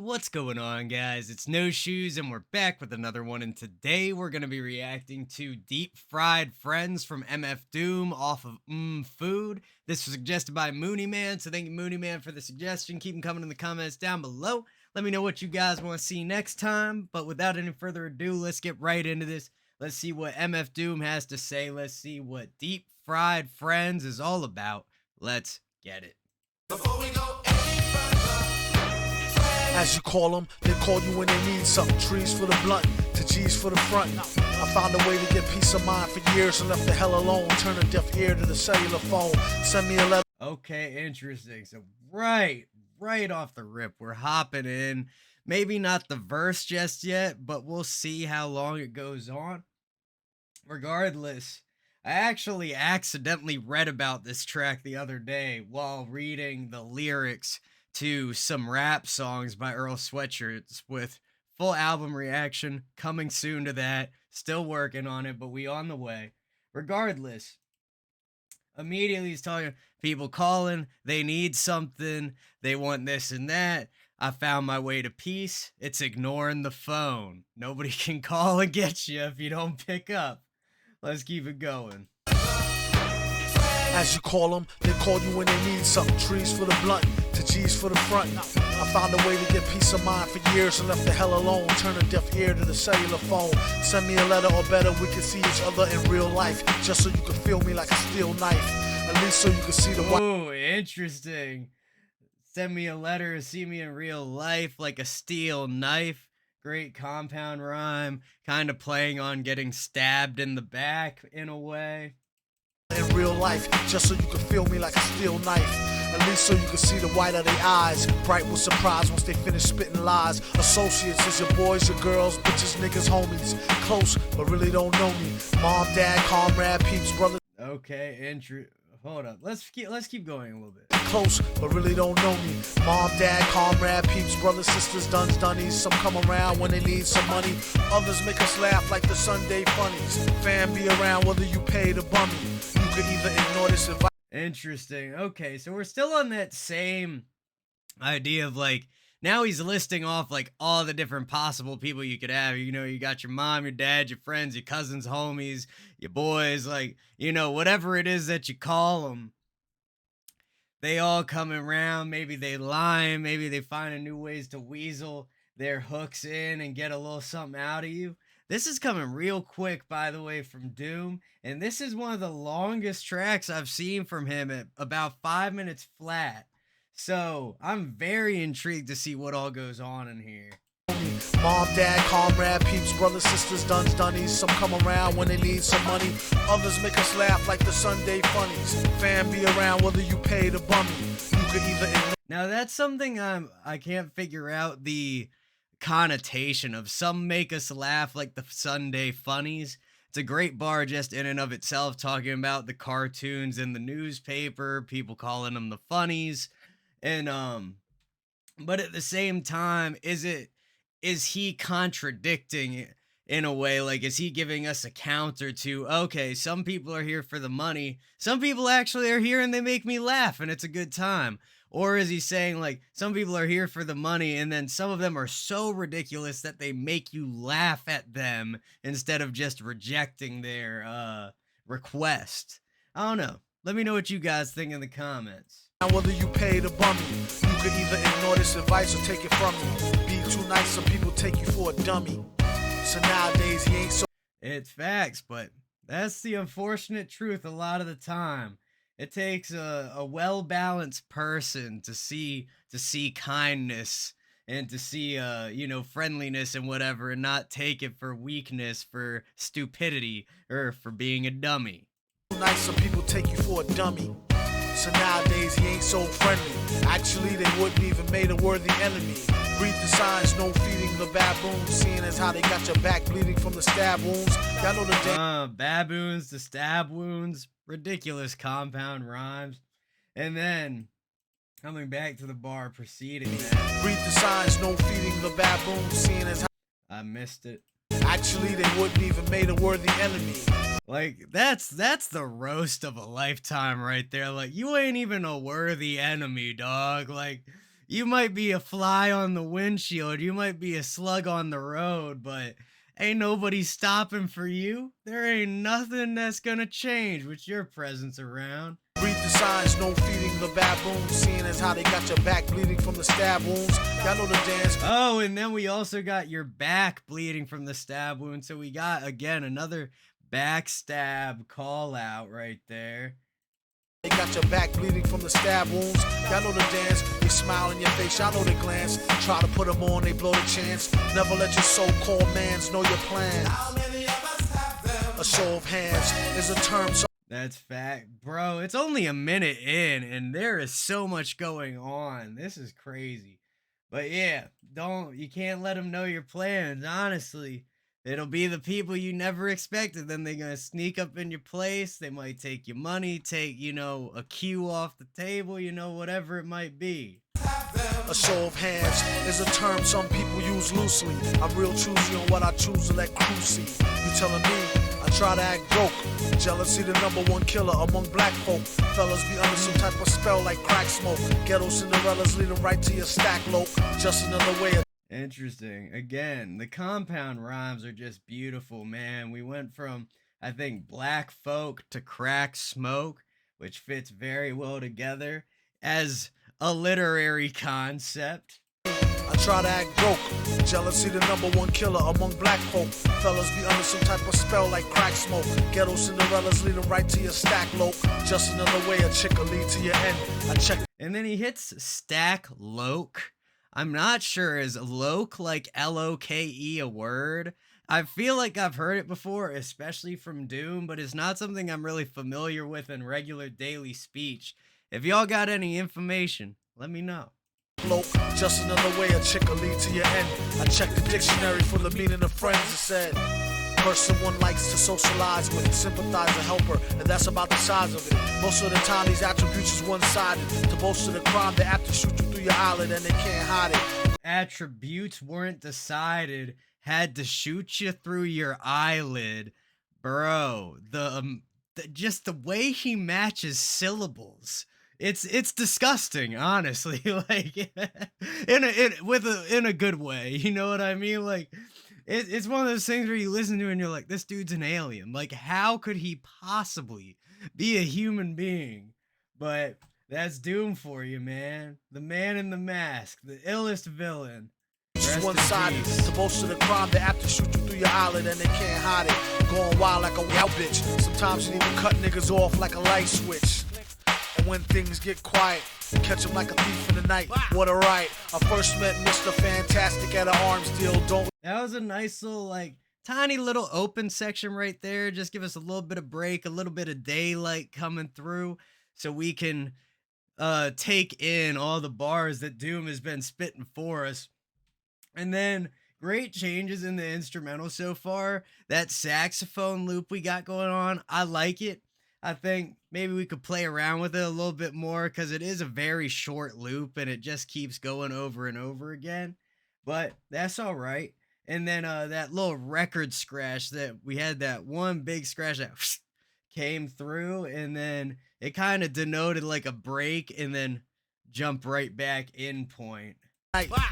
What's going on, guys? It's No Shoes, and we're back with another one. And today we're going to be reacting to Deep Fried Frenz from MF Doom off of Food. This was suggested by Mooney Man, so thank you, Mooney Man, for the suggestion. Keep them coming in the comments down below. Let me know what you guys want to see next time. But without any further ado, let's get right into this. Let's see what MF Doom has to say. Let's see what Deep Fried Frenz is all about. Let's get it. Before we go any further, as you call them, they call you when they need something. Trees for the blunt, to G's for the front. I found a way to get peace of mind for years and left the hell alone. Turn a deaf ear to the cellular phone. Send me a letter. Okay, interesting. So right off the rip, we're hopping in. Maybe not the verse just yet, but we'll see how long it goes on. Regardless, I actually accidentally read about this track the other day while reading the lyrics to some rap songs by Earl Sweatshirts, with full album reaction coming soon to that. Still working on it, but we on the way. Regardless, immediately he's talking people calling, they need something, they want this and that. I found my way to peace. It's ignoring the phone. Nobody can call and get you if you don't pick up. Let's keep it going. As you call them, they call you when they need something. Trees for the blunt, to G's for the front. I found a way to get peace of mind for years and left the hell alone. Turn a deaf ear to the cellular phone. Send me a letter or better, we can see each other in real life. Just so you can feel me like a steel knife. At least so you can see the white. Oh, interesting. Send me a letter, see me in real life like a steel knife. Great compound rhyme, kind of playing on getting stabbed in the back in a way. In real life, just so you can feel me like a steel knife. At least so you can see the white of their eyes. Bright with surprise once they finish spitting lies. Associates is your boys, your girls, bitches, niggas, homies. Close, but really don't know me. Mom, dad, comrade, peeps, brothers. Okay, hold up. Let's keep going a little bit. Close, but really don't know me. Mom, dad, comrade, peeps, brothers, sisters, duns, dunnies. Some come around when they need some money. Others make us laugh like the Sunday funnies. Fam be around whether you pay the bummy. You could either ignore this advice. Interesting. Okay, so we're still on that same idea of like, now he's listing off like all the different possible people you could have. You know, you got your mom, your dad, your friends, your cousins, homies, your boys, like, you know, whatever it is that you call them. They all come around. Maybe they lie, maybe they find new ways to weasel their hooks in and get a little something out of you. This is coming real quick, by the way, from Doom. And this is one of the longest tracks I've seen from him at about 5 minutes flat. So I'm very intrigued to see what all goes on in here. Mom, dad, comrade, peeps, brothers, sisters, duns, dunnies. Some come around when they need some money. Others make us laugh like the Sunday funnies. Fam be around whether you pay the bummy. You could either ignore. Now that's something I can't figure out the connotation of. Some make us laugh like the Sunday funnies. It's a great bar just in and of itself, talking about the cartoons in the newspaper, people calling them the funnies. And but at the same time, is he contradicting it in a way? Like, is he giving us a counter to, okay, some people are here for the money, some people actually are here and they make me laugh and it's a good time? Or is he saying like, some people are here for the money and then some of them are so ridiculous that they make you laugh at them instead of just rejecting their request? I don't know. Let me know what you guys think in the comments. Whether you pay the bummy, you could either ignore this advice or take it from me. Be too nice, some people take you for a dummy. So nowadays he ain't so. It's facts, but that's the unfortunate truth a lot of the time. It takes a well-balanced person to see kindness and to see you know, friendliness and whatever, and not take it for weakness, for stupidity, or for being a dummy. Nice, some people take you for a dummy. So nowadays he ain't so friendly. Actually, they wouldn't even made a worthy enemy. Read the signs, no feeding the baboons. Seeing as how they got your back bleeding from the stab wounds. Y'all know the baboons, the stab wounds. Ridiculous compound rhymes. And then coming back to the bar, proceeding. Read the signs, no feeding the baboons. Seeing as how I missed it. Actually, they wouldn't even made a worthy enemy. Like, that's the roast of a lifetime right there. Like, you ain't even a worthy enemy, dog. Like, You might be a fly on the windshield, you might be a slug on the road, but ain't nobody stopping for you. There ain't nothing that's gonna change with your presence around. Read the signs, no feeding the baboons. Seeing as how they got your back bleeding from the stab wounds. Y'all know the dance. Oh, and then we also got your back bleeding from the stab wound. So we got, again, another backstab call out right there. They got your back bleeding from the stab wounds. Y'all know the dance. They smile in your face, y'all know the glance. Try to put them on, they blow the chance. Never let your so-called mans know your plan. How many of us have them? A show of hands is a term. That's fact. Bro, it's only a minute in, and there is so much going on. This is crazy. But yeah, you can't let them know your plans, honestly. It'll be the people you never expected. Then they're going to sneak up in your place. They might take your money, take, a cue off the table, whatever it might be. A show of hands is a term some people use loosely. I'm real choosy on what I choose to let crew see. You telling me I try to act broke? Jealousy the #1 killer among black folk. Fellas be under some type of spell like crack smoke. Ghetto Cinderellas lead them right to your stack lope. Just another way of... Interesting. Again, the compound rhymes are just beautiful, man. We went from, I think, black folk to crack smoke, which fits very well together as a literary concept. I try to act broke. Jealousy the #1 killer among black folk. Fellas be under some type of spell like crack smoke. Ghetto Cinderellas lead them right to your stack lope. Just another way a chick will lead to your end. I check. And then he hits stack loke. I'm not sure, is loke like L-O-K-E a word? I feel like I've heard it before, especially from Doom, but it's not something I'm really familiar with in regular daily speech. If y'all got any information, let me know. Just another way a chick will lead to your end. I checked the dictionary for the meaning of friends. It said, person one likes to socialize with, sympathize or help her, and that's about the size of it. Most of the time these attributes is one-sided. To boast of the crime, they have to shoot you through your eyelid and they can't hide it. Attributes weren't decided, had to shoot you through your eyelid. Bro, just the way he matches syllables. It's disgusting, honestly. Like in a good way, you know what I mean? Like it's one of those things where you listen to and you're like, this dude's an alien. Like, how could he possibly be a human being? But that's Doom for you, man. The man in the mask, the illest villain. Just one-sided. To boast of the crime, they have to shoot you through your eyelid and they can't hide it. Going wild like a wild bitch. Sometimes you need to cut niggas off like a light switch. And when things get quiet, catch him like a thief in the night. What a right. I first met Mr. Fantastic at an arms deal. That was a nice little, like, tiny little open section right there. Just give us a little bit of break, a little bit of daylight coming through so we can take in all the bars that Doom has been spitting for us. And then great changes in the instrumental so far. That saxophone loop we got going on, I like it. I think maybe we could play around with it a little bit more because it is a very short loop and it just keeps going over and over again. But that's all right. And then that little record scratch that we had, that one big scratch that came through, and then it kind of denoted like a break and then jump right back in point.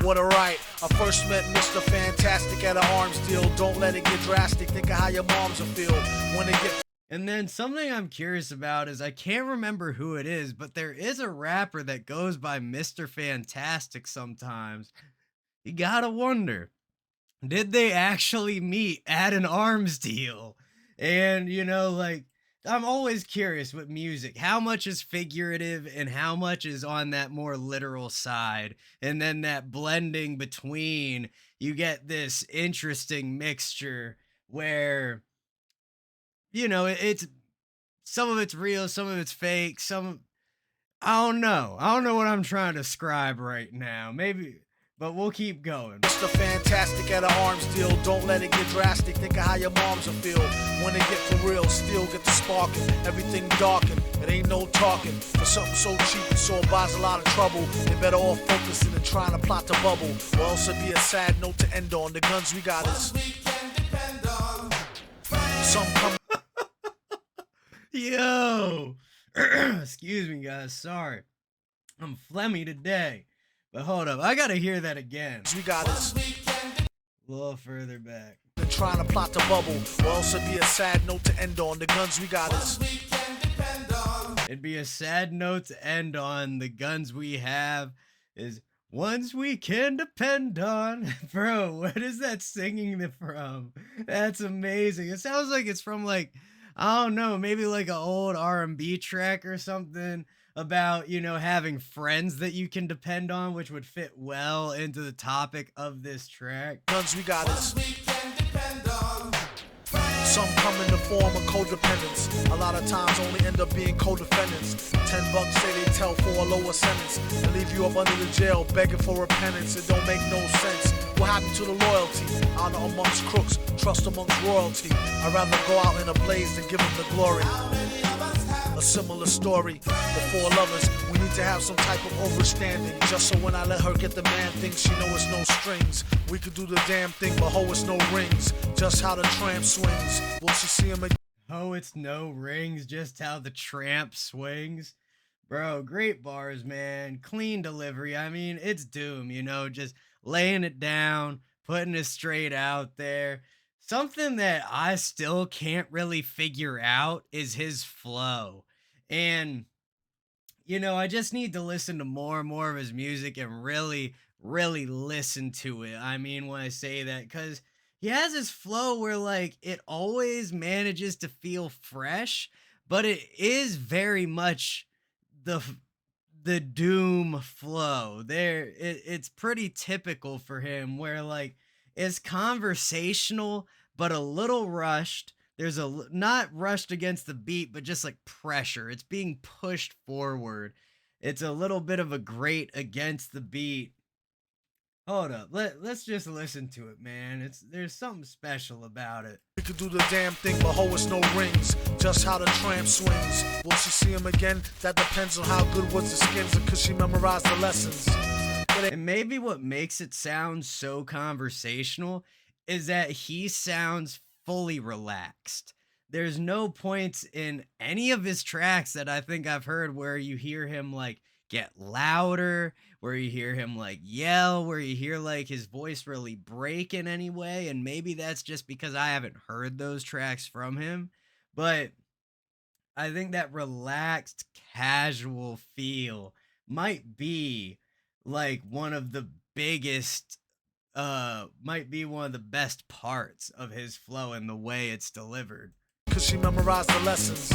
What a right. I first met Mr. Fantastic at an arms deal. Don't let it get drastic. Think of how your moms will feel when it get. And then something I'm curious about is I can't remember who it is, but there is a rapper that goes by Mr. Fantastic sometimes. You gotta wonder, did they actually meet at an arms deal? And, like, I'm always curious with music, how much is figurative and how much is on that more literal side? And then that blending between, you get this interesting mixture where, it's some of it's real, some of it's fake, I don't know what I'm trying to describe right now. Maybe, but we'll keep going. Mr. Fantastic at an arms deal. Don't let it get drastic. Think of how your moms will feel when they get for real. Still get the sparking. Everything darkened. It ain't no talking. For something so cheap, so it buys a lot of trouble. They better all focusing and trying to plot the bubble. Or else it'd be a sad note to end on. The guns we got is some come. Yo, excuse me, guys. Sorry, I'm phlegmy today. But hold up, I gotta hear that again. We got is A little further back. trying to plot the bubble, or else it'd be a sad note to end on. The guns we got is It'd be a sad note to end on. The guns we have is ones we can depend on. Bro, what is that singing from? That's amazing. It sounds like it's from like, I don't know, maybe like an old R&B track or something about, having friends that you can depend on, which would fit well into the topic of this track. guns we got is. Some come in the form of codependence. A lot of times only end up being co-defendants. $10 say they tell for a lower sentence and leave you up under the jail begging for repentance. It don't make no sense. What happened to the loyalty? Honor amongst crooks, trust amongst royalty. I'd rather go out in a blaze than give them the glory. A similar story. Before lovers, we need to have some type of overstanding. Just so when I let her get the man thing, she know it's no strings. We could do the damn thing, but ho, it's no rings. Just how the tramp swings. Will she see him again? Oh, it's no rings, just how the tramp swings. Bro, great bars, man. Clean delivery. I mean, it's Doom, just laying it down, putting it straight out there. Something that I still can't really figure out is his flow. And, I just need to listen to more and more of his music and really, really listen to it. I mean, when I say that, because he has this flow where, like, it always manages to feel fresh, but it is very much the the doom flow. It's pretty typical for him where like it's conversational but a little rushed. Not rushed against the beat, but just like pressure. It's being pushed forward. It's a little bit of a grate against the beat. Hold up. Let's just listen to it, man. There's something special about it. We could do the damn thing, but ho, it's no rings. Just how the tramp swings. Will she see him again? That depends on how good was the skins and could she memorize the lessons. And maybe what makes it sound so conversational is that he sounds fully relaxed. There's no points in any of his tracks that I think I've heard where you hear him like get louder, where you hear him like yell, where you hear like his voice really break in any way. And maybe that's just because I haven't heard those tracks from him. But I think that relaxed, casual feel might be like one of the biggest might be one of the best parts of his flow and the way it's delivered. Cause she memorized the lessons.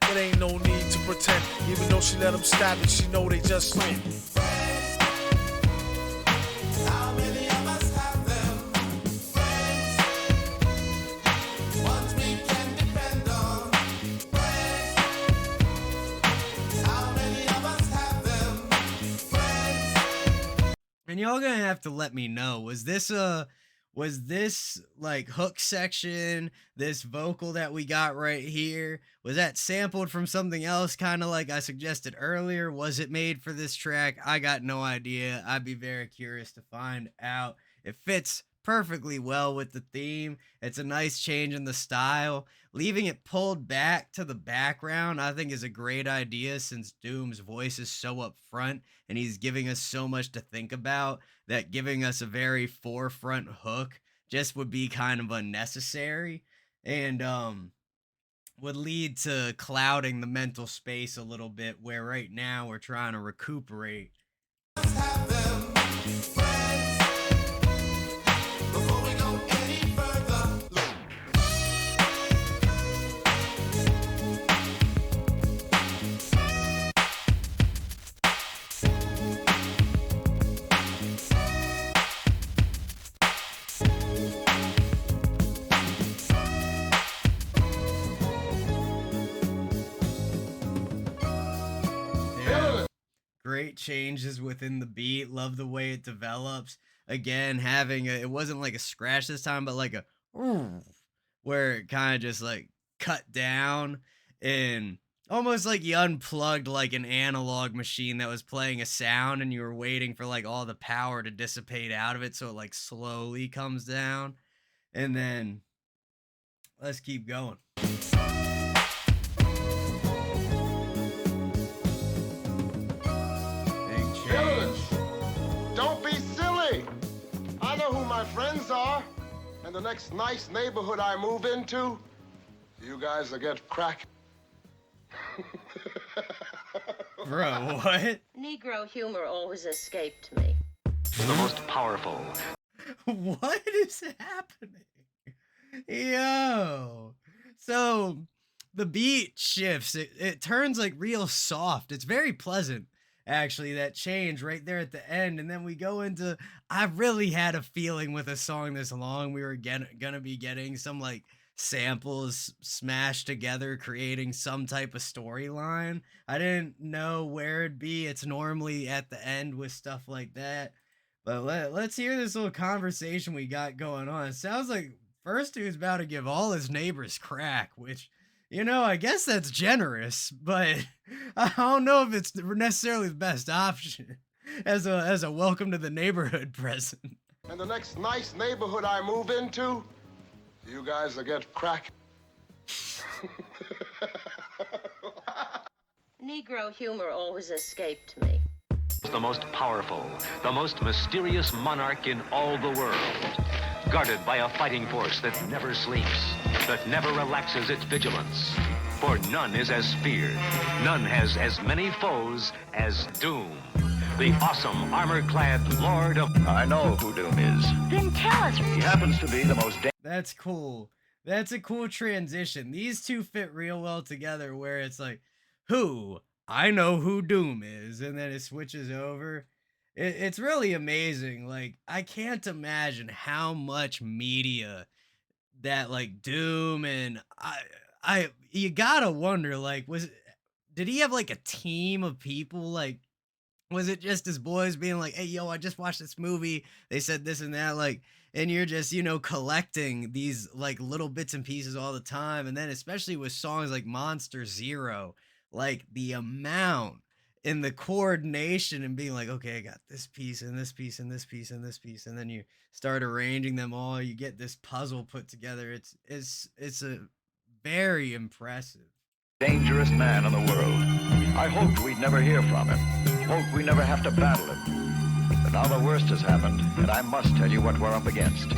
It ain't no need to pretend. Even though she let him stab it, she know they just win. How many of us have them? Friends, ones we can depend on. Friends, how many of us have them? Friends. And y'all gonna have to let me know, was this like hook section, this vocal that we got right here, was that sampled from something else, kind of like I suggested earlier? Was it made for this track? I got no idea. I'd be very curious to find out. It fits perfectly well with the theme. It's a nice change in the style. Leaving it pulled back to the background, I think, is a great idea since Doom's voice is so up front and he's giving us so much to think about that giving us a very forefront hook just would be kind of unnecessary and would lead to clouding the mental space a little bit, where right now we're trying to recuperate. Have them. Friends, before we go any further, look. Yeah. Great changes within the beat. Love the way it develops. Again, it wasn't like a scratch this time, but like a where it kind of just like cut down and almost like you unplugged like an analog machine that was playing a sound and you were waiting for like all the power to dissipate out of it so it like slowly comes down. And then let's keep going. Big change. my friends are, and the next nice neighborhood I move into, you guys will get crack. Bro, what? Negro humor always escaped me. The most powerful. What is happening? Yo. So the beat shifts. It turns like real soft. It's very pleasant, actually, that change right there at the end. And then we go into I really had a feeling with a song this long we were gonna be getting some like samples smashed together, creating some type of storyline. I didn't know where it'd be. It's normally at the end with stuff like that. But let's hear this little conversation we got going on. It sounds like first dude's about to give all his neighbors crack, which, I guess that's generous, but I don't know if it's necessarily the best option as a welcome to the neighborhood present. And the next nice neighborhood I move into, you guys will get crack. Negro humor always escaped me. The most powerful, the most mysterious monarch in all the world. Guarded by a fighting force that never sleeps, that never relaxes its vigilance. For none is as feared, none has as many foes as Doom. The awesome armor-clad Lord of... I know who Doom is. Then tell us. He happens to be the most That's cool. That's a cool transition. These two fit real well together where it's like, who? I know who Doom is. And then it switches over. It's really amazing. Like, I can't imagine how much media that like Doom and you gotta wonder, like, did he have like a team of people? Like, was it just his boys being like, hey, yo, I just watched this movie. They said this and that, like, and you're just, collecting these like little bits and pieces all the time. And then especially with songs like Monster Zero, like the amount in the coordination and being like, okay, I got this piece and this piece and this piece and this piece. And then you start arranging them all. You get this puzzle put together. It's a very impressive. dangerous man in the world. I hoped we'd never hear from him. Hoped we'd never have to battle him. But now the worst has happened, and I must tell you what we're up against.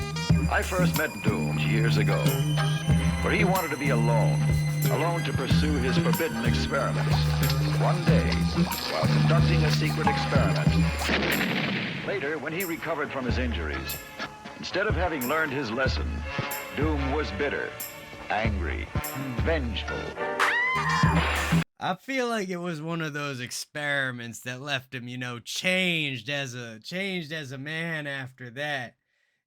I first met Doom years ago, where he wanted to be alone to pursue his forbidden experiments. One day, while conducting a secret experiment, later, when he recovered from his injuries, instead of having learned his lesson, Doom was bitter, angry, vengeful. I feel like it was one of those experiments that left him, changed as a man after that.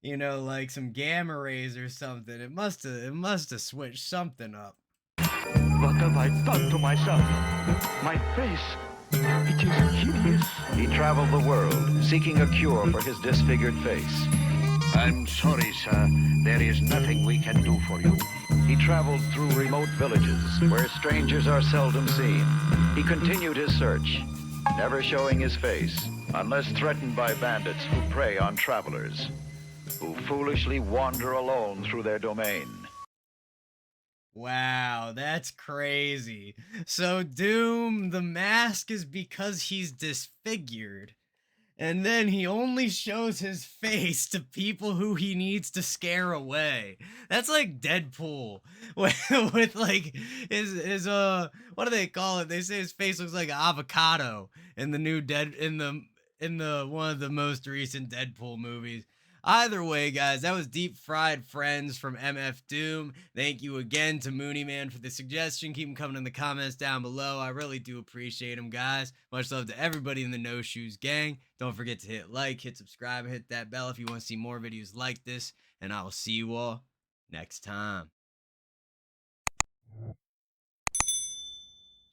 Like some gamma rays or something. It must have switched something up. What have I done to myself? My face, it is hideous. He traveled the world, seeking a cure for his disfigured face. I'm sorry, sir. There is nothing we can do for you. He traveled through remote villages, where strangers are seldom seen. He continued his search, never showing his face, unless threatened by bandits who prey on travelers, who foolishly wander alone through their domain. Wow, that's crazy. So Doom, the mask is because he's disfigured. And then he only shows his face to people who he needs to scare away. That's like Deadpool with like his what do they call it? They say his face looks like an avocado in the new in the one of the most recent Deadpool movies. Either way, guys, that was Deep Fried Frenz from MF Doom. Thank you again to Mooney Man for the suggestion. Keep them coming in the comments down below. I really do appreciate them, guys. Much love to everybody in the No Shoes gang. Don't forget to hit like, hit subscribe, hit that bell if you want to see more videos like this. And I will see you all next time.